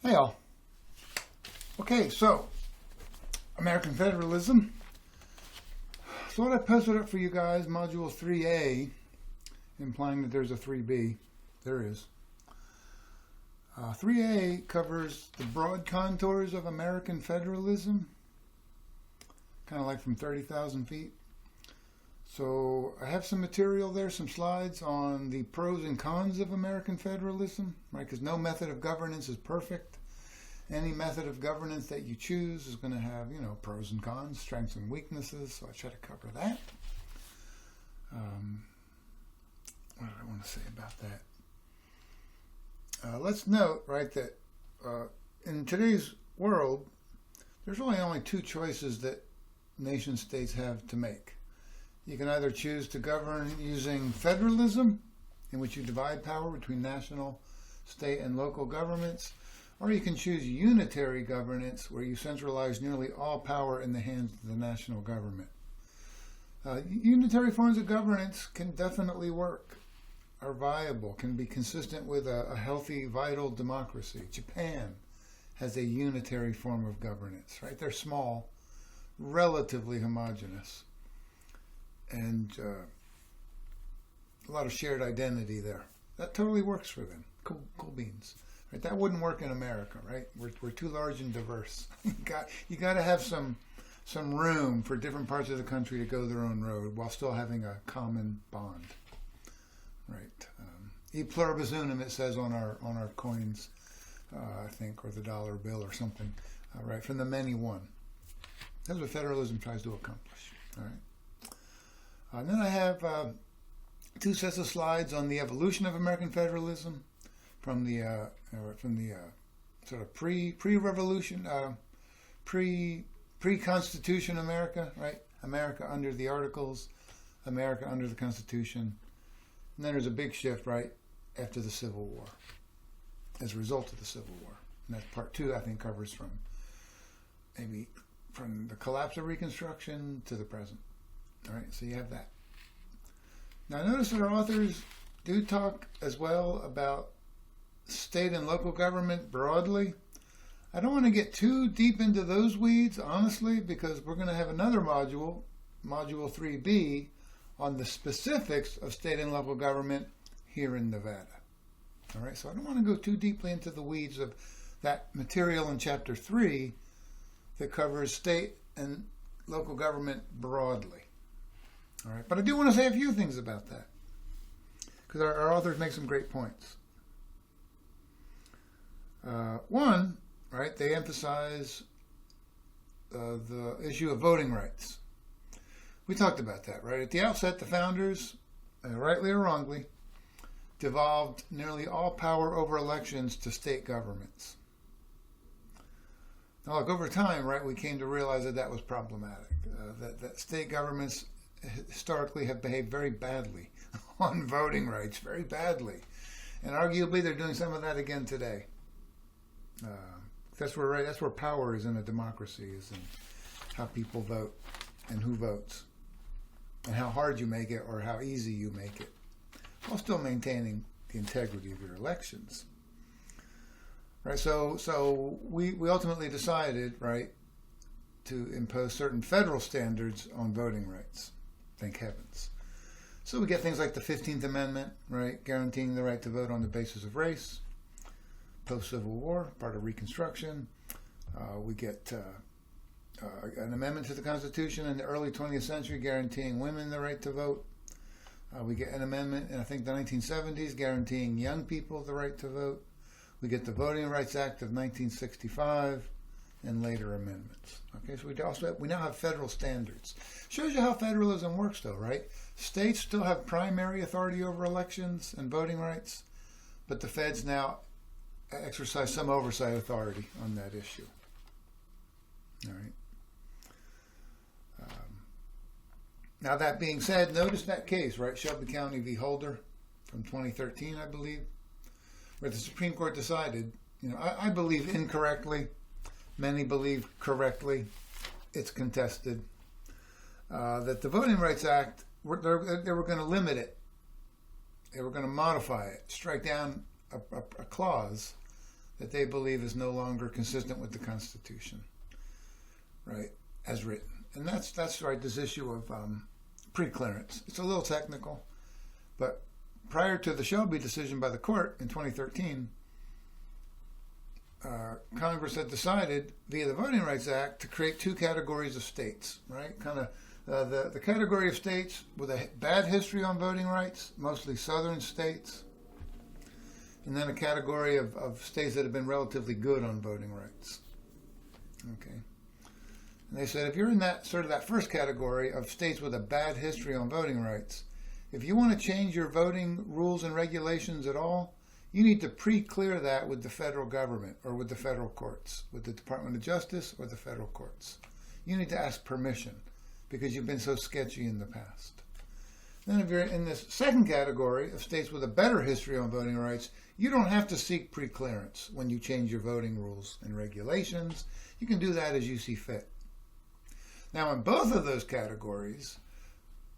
Hey all. Okay, so American Federalism. Thought I posted it for you guys, Module 3A, implying that there's a 3B. There is. 3A covers the broad contours of American federalism, kind of like from 30,000 feet. So I have some material there, some slides on the pros and cons of American federalism, right? Because no method of governance is perfect. Any method of governance that you choose is going to have, pros and cons, strengths and weaknesses. So I try to cover that. What did I want to say about that? Let's note, right, that in today's world, there's really only two choices that nation states have to make. You can either choose to govern using federalism, in which you divide power between national, state, and local governments, or you can choose unitary governance, where you centralize nearly all power in the hands of the national government. Unitary forms of governance can definitely work, are viable, can be consistent with a healthy, vital democracy. Japan has a unitary form of governance, right? They're small, relatively homogeneous, and a lot of shared identity there. That totally works for them. Cool beans. Right? That wouldn't work in America, right? We're too large and diverse. You got to have some room for different parts of the country to go their own road while still having a common bond, right? E pluribus unum, it says on our coins, I think, or the dollar bill or something, right? From the many one. That's what federalism tries to accomplish. All right. And then I have two sets of slides on the evolution of American federalism from the sort of pre-revolution, pre-Constitution America, right? America under the Articles, America under the Constitution. And then there's a big shift, right, after the Civil War, as a result of the Civil War. And that's part two, I think, covers from the collapse of Reconstruction to the present. All right, so you have that. Now, notice that our authors do talk as well about state and local government broadly. I don't want to get too deep into those weeds, honestly, because we're going to have another module, Module 3B, on the specifics of state and local government here in Nevada. All right, so I don't want to go too deeply into the weeds of that material in Chapter 3 that covers state and local government broadly. All right, but I do want to say a few things about that, because our authors make some great points. One, right, they emphasize the issue of voting rights. We talked about that, right? At the outset, the founders, rightly or wrongly, devolved nearly all power over elections to state governments. Now, look, over time, right, we came to realize that was problematic, that state governments historically have behaved very badly on voting rights, very badly. And arguably they're doing some of that again today. That's where power is in a democracy, is in how people vote and who votes and how hard you make it or how easy you make it, while still maintaining the integrity of your elections. Right, so we ultimately decided, right, to impose certain federal standards on voting rights. Thank heavens. So we get things like the 15th Amendment, right, guaranteeing the right to vote on the basis of race. Post-Civil War, part of Reconstruction. We get an amendment to the Constitution in the early 20th century guaranteeing women the right to vote. We get an amendment in, I think, the 1970s guaranteeing young people the right to vote. We get the Voting Rights Act of 1965 and later amendments. Okay, so we now have federal standards. Shows you how federalism works, though, right? States still have primary authority over elections and voting rights, but the feds now exercise some oversight authority on that issue. All right. Now, that being said, notice that case, right? Shelby County v. Holder from 2013, I believe, where the Supreme Court decided, I believe incorrectly, many believe correctly, it's contested, that the Voting Rights Act, they were going to limit it. They were going to modify it, strike down a clause that they believe is no longer consistent with the Constitution, right, as written. And that's right, this issue of preclearance. It's a little technical, but prior to the Shelby decision by the court in 2013, Congress had decided via the Voting Rights Act to create two categories of states, right? Kind of the category of states with a bad history on voting rights, mostly southern states, and then a category of states that have been relatively good on voting rights. Okay. And they said if you're in that sort of that first category of states with a bad history on voting rights, if you want to change your voting rules and regulations at all, you need to pre-clear that with the federal government or with the federal courts, with the Department of Justice or the federal courts. You need to ask permission because you've been so sketchy in the past. Then if you're in this second category of states with a better history on voting rights, you don't have to seek pre-clearance when you change your voting rules and regulations. You can do that as you see fit. Now, in both of those categories,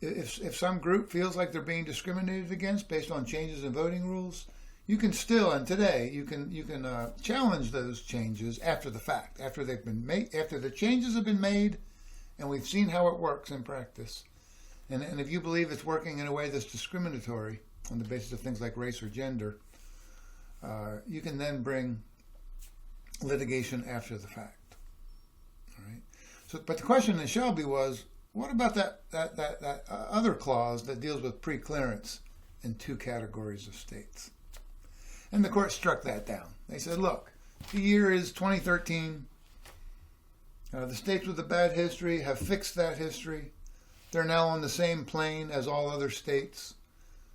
if some group feels like they're being discriminated against based on changes in voting rules, you can still, and today, you can challenge those changes after the fact, after they've been made, after the changes have been made, and we've seen how it works in practice. And if you believe it's working in a way that's discriminatory on the basis of things like race or gender, you can then bring litigation after the fact. All right. So, but the question in Shelby was, what about that other clause that deals with pre-clearance in two categories of states? And the court struck that down. They said, look, the year is 2013. The states with a bad history have fixed that history. They're now on the same plane as all other states.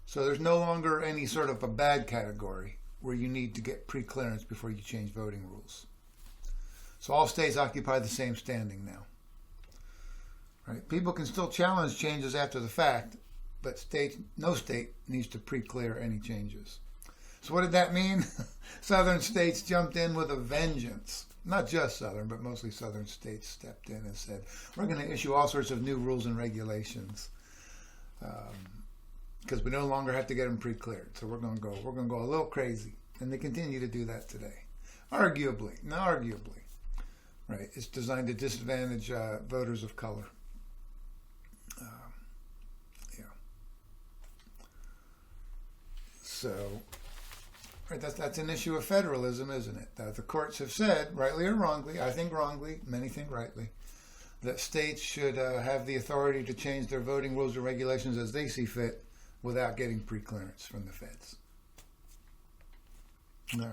So there's no longer any sort of a bad category where you need to get pre-clearance before you change voting rules. So all states occupy the same standing now. Right? People can still challenge changes after the fact, but no state needs to pre-clear any changes. So what did that mean? Southern states jumped in with a vengeance. Not just Southern, but mostly Southern states stepped in and said, we're going to issue all sorts of new rules and regulations because we no longer have to get them pre-cleared. So we're going to go a little crazy. And they continue to do that today. Arguably, right? It's designed to disadvantage voters of color. So, right, that's an issue of federalism, isn't it? The courts have said, rightly or wrongly, I think wrongly, many think rightly, that states should have the authority to change their voting rules and regulations as they see fit without getting pre-clearance from the feds. All right.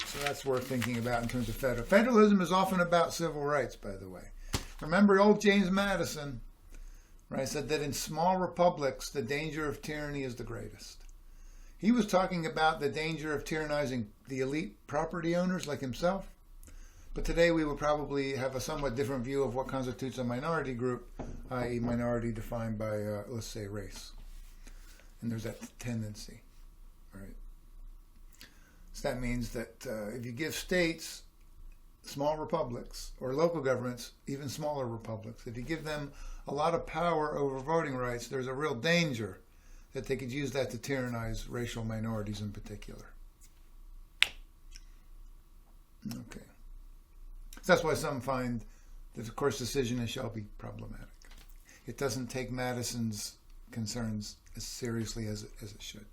So that's worth thinking about in terms of federalism is often about civil rights, by the way. Remember old James Madison, right, said that in small republics, the danger of tyranny is the greatest. He was talking about the danger of tyrannizing the elite property owners like himself. But today we would probably have a somewhat different view of what constitutes a minority group, i.e. minority defined by, let's say, race. And there's that tendency, right? So that means that if you give states, small republics, or local governments, even smaller republics, if you give them a lot of power over voting rights, there's a real danger that they could use that to tyrannize racial minorities in particular. Okay. So that's why some find that the court's decision shall be problematic. It doesn't take Madison's concerns as seriously as it should.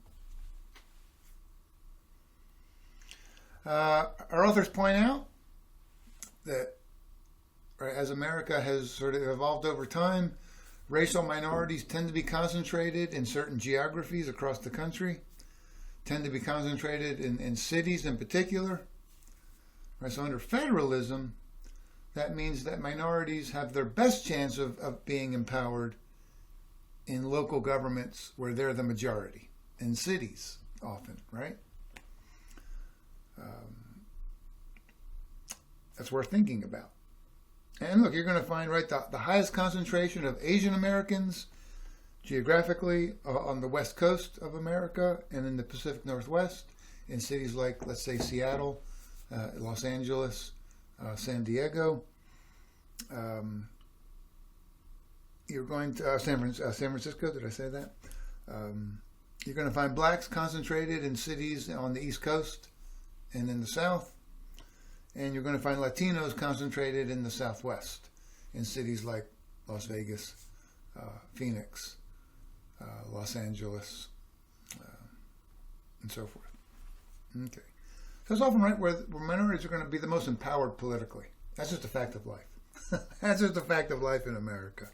Our authors point out that as America has sort of evolved over time, racial minorities tend to be concentrated in certain geographies across the country, tend to be concentrated in cities in particular. Right, so under federalism, that means that minorities have their best chance of being empowered in local governments where they're the majority, in cities often, right? That's worth thinking about. And look, you're going to find, right, the highest concentration of Asian Americans geographically on the west coast of America and in the Pacific Northwest, in cities like, let's say, Seattle, Los Angeles, San Diego. You're going to San Francisco, did I say that? You're going to find blacks concentrated in cities on the East Coast and in the South. And you're going to find Latinos concentrated in the Southwest, in cities like Las Vegas, Phoenix, Los Angeles, and so forth. Okay. So it's often right where minorities are going to be the most empowered politically. That's just a fact of life. That's just a fact of life in America.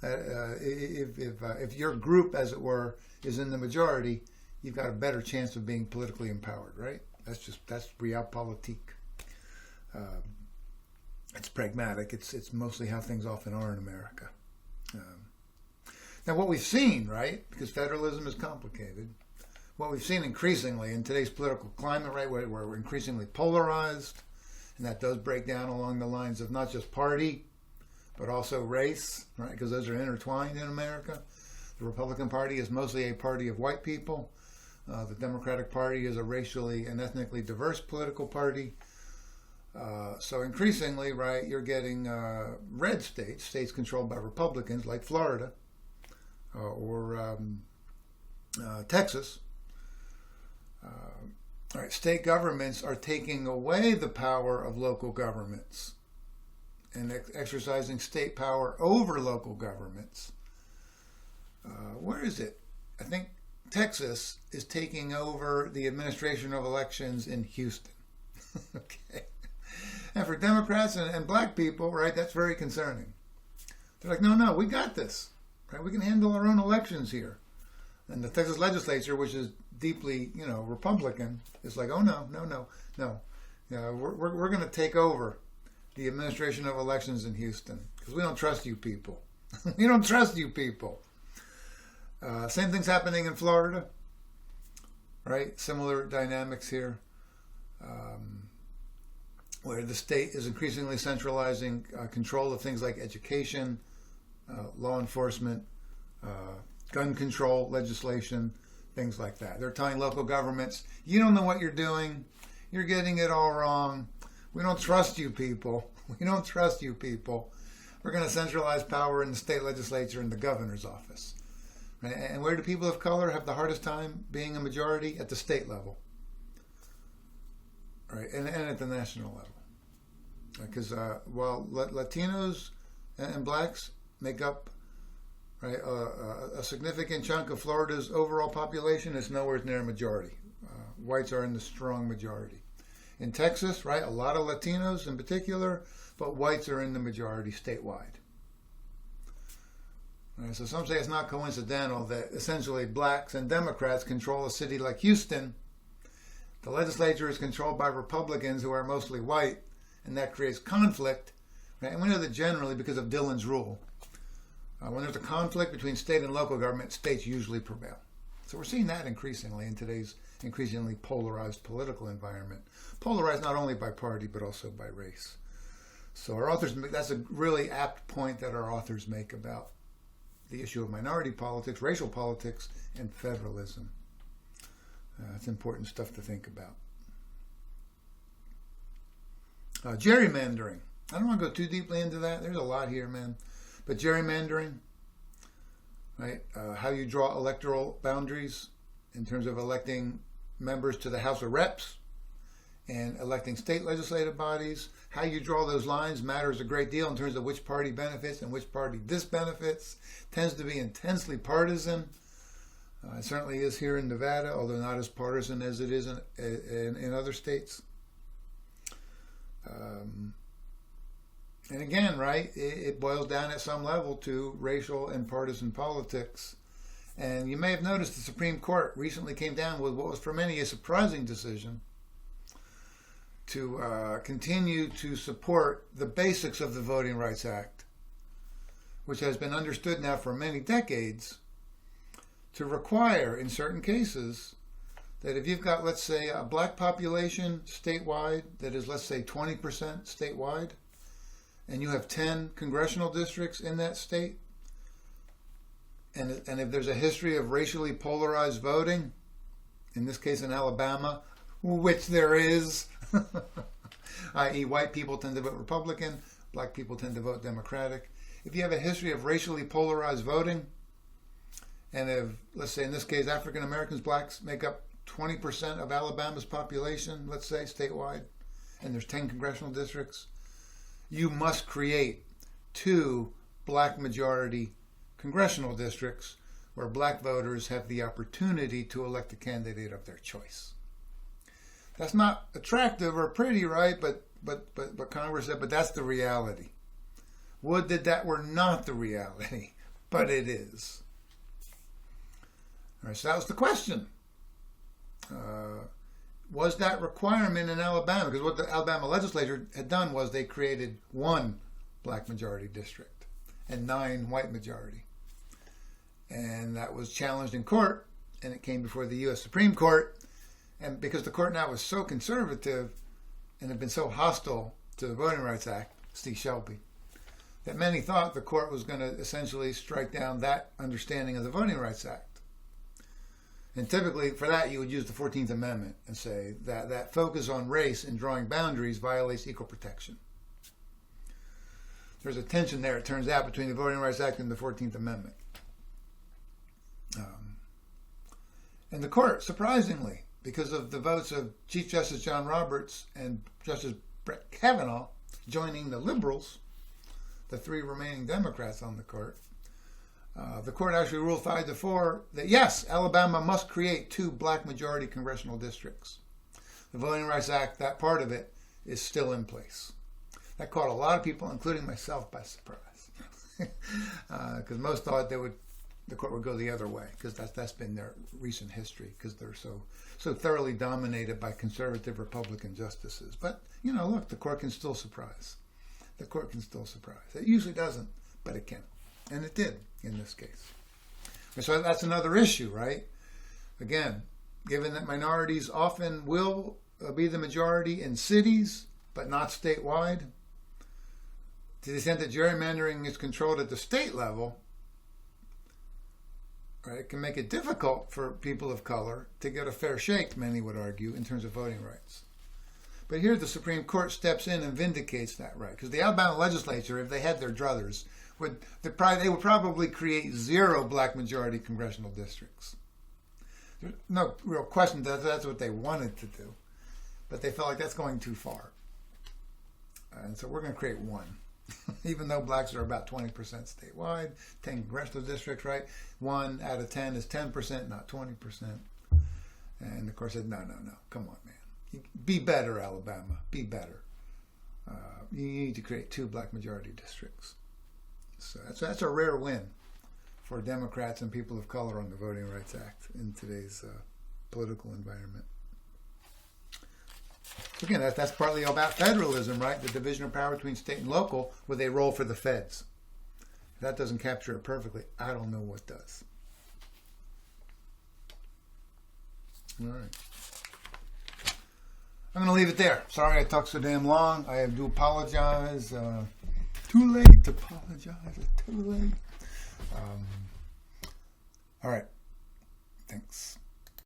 If your group, as it were, is in the majority, you've got a better chance of being politically empowered, right? That's realpolitik. It's pragmatic. It's mostly how things often are in America. Now, what we've seen, right, because federalism is complicated, what we've seen increasingly in today's political climate, right, where we're increasingly polarized, and that does break down along the lines of not just party, but also race, right, because those are intertwined in America. The Republican Party is mostly a party of white people. The Democratic Party is a racially and ethnically diverse political party. So increasingly, right, you're getting red states controlled by Republicans like Florida or Texas. Right, state governments are taking away the power of local governments and exercising state power over local governments. Where is it? I think Texas is taking over the administration of elections in Houston. Okay. And for Democrats and black people, right, that's very concerning. They're like, no, we got this. Right? We can handle our own elections here. And the Texas legislature, which is deeply, Republican, is like, oh, no. We're going to take over the administration of elections in Houston because we don't trust you people. We don't trust you people. Same thing's happening in Florida, right? Similar dynamics here, where the state is increasingly centralizing control of things like education, law enforcement, gun control legislation, things like that. They're telling local governments, you don't know what you're doing. You're getting it all wrong. We don't trust you people. We don't trust you people. We're going to centralize power in the state legislature and the governor's office. Right? And where do people of color have the hardest time being a majority? At the state level. Right? And at the national level. Because while Latinos and blacks make up, right, a significant chunk of Florida's overall population, it's nowhere near a majority. Whites are in the strong majority. In Texas, right, a lot of Latinos in particular, but whites are in the majority statewide. Right, so some say it's not coincidental that essentially blacks and Democrats control a city like Houston. The legislature is controlled by Republicans who are mostly white, and that creates conflict. Right? And we know that generally, because of Dillon's rule, when there's a conflict between state and local government, states usually prevail. So we're seeing that increasingly in today's increasingly polarized political environment. Polarized not only by party, but also by race. So our authors, that's a really apt point that our authors make about the issue of minority politics, racial politics, and federalism. It's important stuff to think about. Gerrymandering. I don't want to go too deeply into that. There's a lot here, man. But gerrymandering, right? How you draw electoral boundaries in terms of electing members to the House of Reps and electing state legislative bodies. How you draw those lines matters a great deal in terms of which party benefits and which party disbenefits. Tends to be intensely partisan. It certainly is here in Nevada, although not as partisan as it is in other states. And again, right, it boils down at some level to racial and partisan politics. And you may have noticed the Supreme Court recently came down with what was for many a surprising decision to continue to support the basics of the Voting Rights Act, which has been understood now for many decades to require, in certain cases, that if you've got, let's say, a black population statewide that is, let's say, 20% statewide, and you have 10 congressional districts in that state, and if there's a history of racially polarized voting, in this case in Alabama, which there is, i.e. white people tend to vote Republican, black people tend to vote Democratic. If you have a history of racially polarized voting, and if, let's say in this case, African Americans, blacks make up 20% of Alabama's population, let's say, statewide, and there's 10 congressional districts, you must create 2 black majority congressional districts where black voters have the opportunity to elect a candidate of their choice. That's not attractive or pretty, right? But Congress said, but that's the reality. Would that that were not the reality, but it is. All right, so that was the question. Was that requirement in Alabama? Because what the Alabama legislature had done was they created 1 black majority district and 9 white majority. And that was challenged in court, and it came before the U.S. Supreme Court. And because the court now was so conservative and had been so hostile to the Voting Rights Act, Steve Shelby, that many thought the court was going to essentially strike down that understanding of the Voting Rights Act. And typically for that you would use the 14th Amendment and say that that focus on race and drawing boundaries violates equal protection. There's a tension there, it turns out, between the Voting Rights Act and the 14th Amendment. And the court, surprisingly, because of the votes of Chief Justice John Roberts and Justice Brett Kavanaugh joining the liberals, the 3 remaining Democrats on the court actually ruled 5-4 that yes, Alabama must create 2 black majority congressional districts. The Voting Rights Act, that part of it, is still in place. That caught a lot of people, including myself, by surprise, because most thought the court would go the other way, because that's been their recent history, because they're so thoroughly dominated by conservative Republican justices. But, look, the court can still surprise. The court can still surprise. It usually doesn't, but it can. And it did in this case. So that's another issue, right? Again, given that minorities often will be the majority in cities, but not statewide, to the extent that gerrymandering is controlled at the state level, right, it can make it difficult for people of color to get a fair shake, many would argue, in terms of voting rights. But here the Supreme Court steps in and vindicates that right. Because the Alabama legislature, if they had their druthers, they would probably create 0 black majority congressional districts. There's no real question that that's what they wanted to do. But they felt like that's going too far. And so we're going to create 1. Even though blacks are about 20% statewide, 10 congressional districts, right? 1 out of 10 is 10%, not 20%. And the court said, no, come on, man. Be better, Alabama. Be better. You need to create 2 black majority districts. So that's a rare win for Democrats and people of color on the Voting Rights Act in today's political environment. So again, that's partly about federalism, right? The division of power between state and local with a role for the feds. If that doesn't capture it perfectly, I don't know what does. All right. I'm going to leave it there. Sorry I talked so damn long. I do apologize. Too late to apologize. It's too late. All right. Thanks.